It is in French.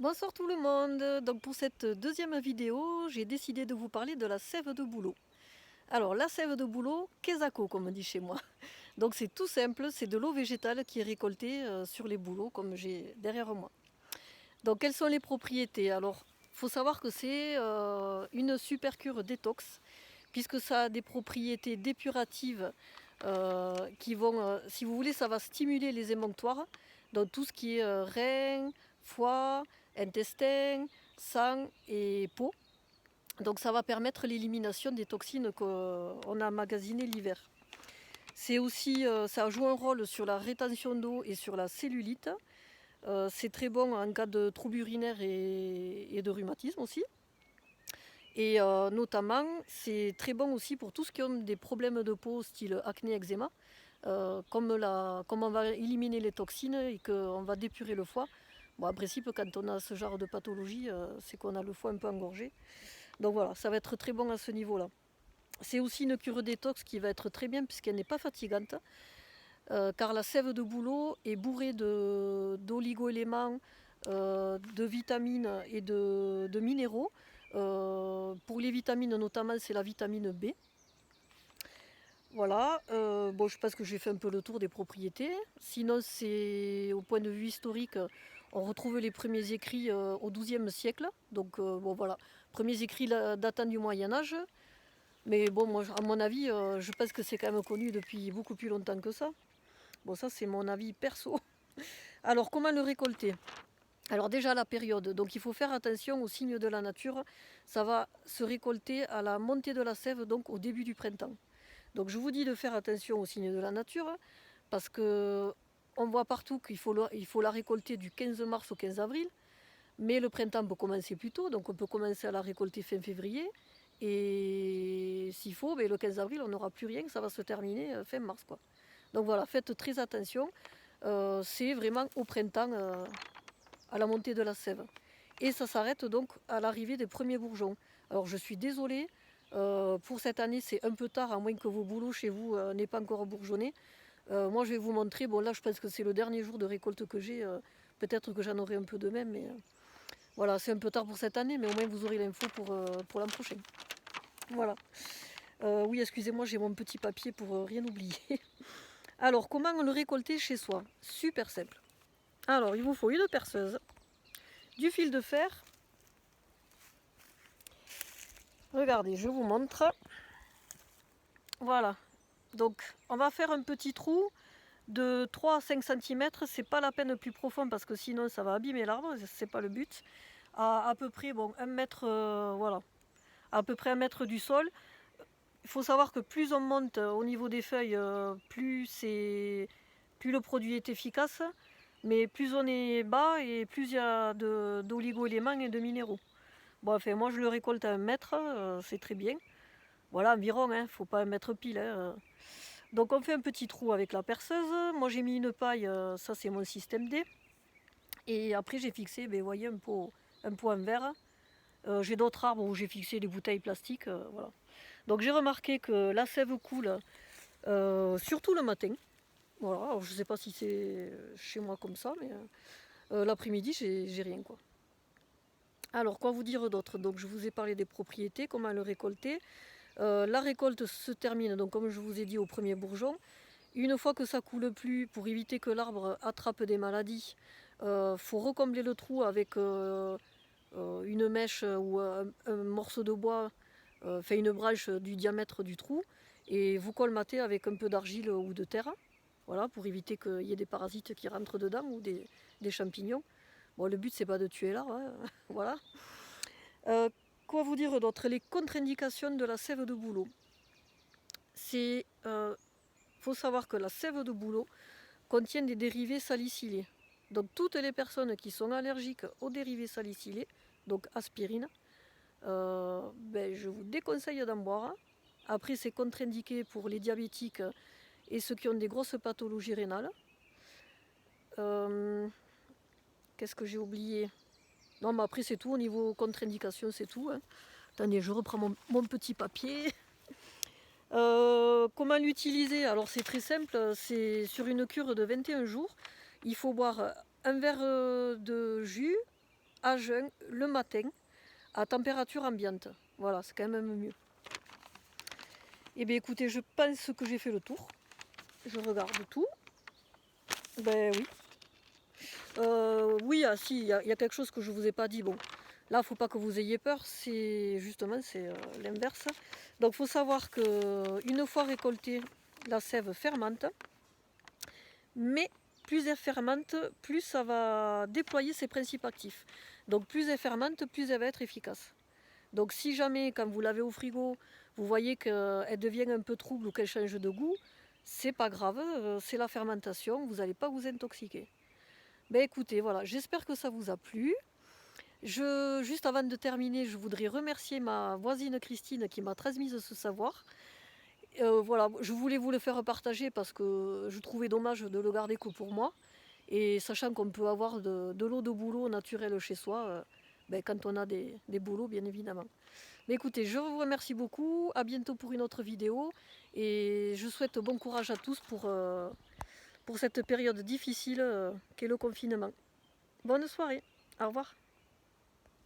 Bonsoir tout le monde. Donc pour cette deuxième vidéo, j'ai décidé de vous parler de la sève de bouleau. Alors la sève de bouleau, kezako comme on dit chez moi. Donc c'est tout simple, c'est de l'eau végétale qui est récoltée sur les bouleaux comme j'ai derrière moi. Donc quelles sont les propriétés? Alors il faut savoir que c'est une super cure détox puisque ça a des propriétés dépuratives qui vont, si vous voulez, ça va stimuler les émonctoires, donc tout ce qui est rein, foie, intestin, sang et peau. Donc ça va permettre l'élimination des toxines qu'on a emmagasinées l'hiver. C'est aussi, ça joue un rôle sur la rétention d'eau et sur la cellulite. C'est très bon en cas de troubles urinaires et de rhumatisme aussi. Et notamment, c'est très bon aussi pour tous ceux qui ont des problèmes de peau, style acné, eczéma. Comme on va éliminer les toxines et qu'on va dépurer le foie. Bon, en principe, quand on a ce genre de pathologie, c'est qu'on a le foie un peu engorgé. Donc voilà, ça va être très bon à ce niveau-là. C'est aussi une cure détox qui va être très bien puisqu'elle n'est pas fatigante. Car la sève de bouleau est bourrée d'oligo-éléments, de vitamines et de minéraux. Pour les vitamines notamment, c'est la vitamine B. Voilà, bon, je pense que j'ai fait un peu le tour des propriétés. Sinon, c'est au point de vue historique, on retrouve les premiers écrits au XIIe siècle. Donc, bon, voilà, premiers écrits datant du Moyen-Âge. Mais bon, moi, à mon avis, je pense que c'est quand même connu depuis beaucoup plus longtemps que ça. Bon, ça, c'est mon avis perso. Alors, comment le récolter? Alors, déjà, la période. Donc, il faut faire attention aux signes de la nature. Ça va se récolter à la montée de la sève, donc au début du printemps. Donc je vous dis de faire attention aux signes de la nature, parce que on voit partout qu'il faut la récolter du 15 mars au 15 avril, mais le printemps peut commencer plus tôt, donc on peut commencer à la récolter fin février, et s'il faut, ben, le 15 avril, on n'aura plus rien, ça va se terminer fin mars, quoi. Donc voilà, faites très attention, c'est vraiment au printemps, à la montée de la sève. Et ça s'arrête donc à l'arrivée des premiers bourgeons. Alors je suis désolée, pour cette année c'est un peu tard, à moins que vos bouleaux chez vous n'aient pas encore bourgeonné. Moi je vais vous montrer, bon là je pense que c'est le dernier jour de récolte que j'ai, peut-être que j'en aurai un peu de même, mais voilà, c'est un peu tard pour cette année, mais au moins vous aurez l'info pour l'an prochain. Voilà. Oui, excusez-moi, j'ai mon petit papier pour rien oublier. Alors, comment le récolter chez soi? Super simple. Alors, il vous faut une perceuse, du fil de fer. Regardez, je vous montre. Voilà. Donc, on va faire un petit trou de 3 à 5 cm. C'est pas la peine plus profond parce que sinon ça va abîmer l'arbre. C'est pas le but. À peu près, bon, 1 mètre, voilà. À peu près 1 mètre du sol. Il faut savoir que plus on monte au niveau des feuilles, plus le produit est efficace. Mais plus on est bas et plus il y a d'oligo-éléments et de minéraux. Bon, enfin, moi je le récolte à 1 mètre, c'est très bien. Voilà, environ, hein, faut pas 1 mètre pile. Hein. Donc on fait un petit trou avec la perceuse. Moi j'ai mis une paille, ça c'est mon système D. Et après j'ai fixé, ben, vous voyez, un pot en verre. J'ai d'autres arbres où j'ai fixé des bouteilles plastiques. Voilà. Donc j'ai remarqué que la sève coule, surtout le matin. Voilà, alors, je ne sais pas si c'est chez moi comme ça, mais l'après-midi j'ai rien, quoi. Alors quoi vous dire d'autre? Donc je vous ai parlé des propriétés, comment le récolter. La récolte se termine, donc comme je vous ai dit, au premier bourgeon. Une fois que ça coule plus, pour éviter que l'arbre attrape des maladies, faut recombler le trou avec une mèche ou un morceau de bois, fait une branche du diamètre du trou, et vous colmatez avec un peu d'argile ou de terre, voilà, pour éviter qu'il y ait des parasites qui rentrent dedans ou des champignons. Bon, le but c'est pas de tuer l'arbre, hein, voilà. Euh, quoi vous dire d'autre? Les contre-indications de la sève de bouleau. C'est faut savoir que la sève de bouleau contient des dérivés salicylés. Donc toutes les personnes qui sont allergiques aux dérivés salicylés, donc aspirine, ben, je vous déconseille d'en boire. Après, c'est contre-indiqué pour les diabétiques et ceux qui ont des grosses pathologies rénales. Qu'est-ce que j'ai oublié? Non, mais après, c'est tout. Au niveau contre-indication, c'est tout. Hein. Attendez, je reprends mon petit papier. Comment l'utiliser? Alors c'est très simple, c'est sur une cure de 21 jours. Il faut boire un verre de jus à jeun le matin à température ambiante. Voilà, c'est quand même mieux. Et bien écoutez, je pense que j'ai fait le tour. Je regarde tout. Ben oui. Oui, ah si, il y a quelque chose que je vous ai pas dit. Bon, là, faut pas que vous ayez peur, c'est justement c'est l'inverse. Donc, faut savoir que une fois récoltée, la sève fermente, mais plus elle fermente, plus ça va déployer ses principes actifs. Donc, plus elle fermente, plus elle va être efficace. Donc, si jamais, quand vous l'avez au frigo, vous voyez qu'elle devient un peu trouble ou qu'elle change de goût, c'est pas grave, c'est la fermentation, vous n'allez pas vous intoxiquer. Ben écoutez, voilà, j'espère que ça vous a plu. Juste avant de terminer, je voudrais remercier ma voisine Christine qui m'a transmis ce savoir. Voilà, je voulais vous le faire partager parce que je trouvais dommage de le garder que pour moi. Et sachant qu'on peut avoir de l'eau de bouleau naturelle chez soi, ben, quand on a des bouleaux, bien évidemment. Mais écoutez, je vous remercie beaucoup. À bientôt pour une autre vidéo. Et je souhaite bon courage à tous pour cette période difficile qu'est le confinement. Bonne soirée. Au revoir.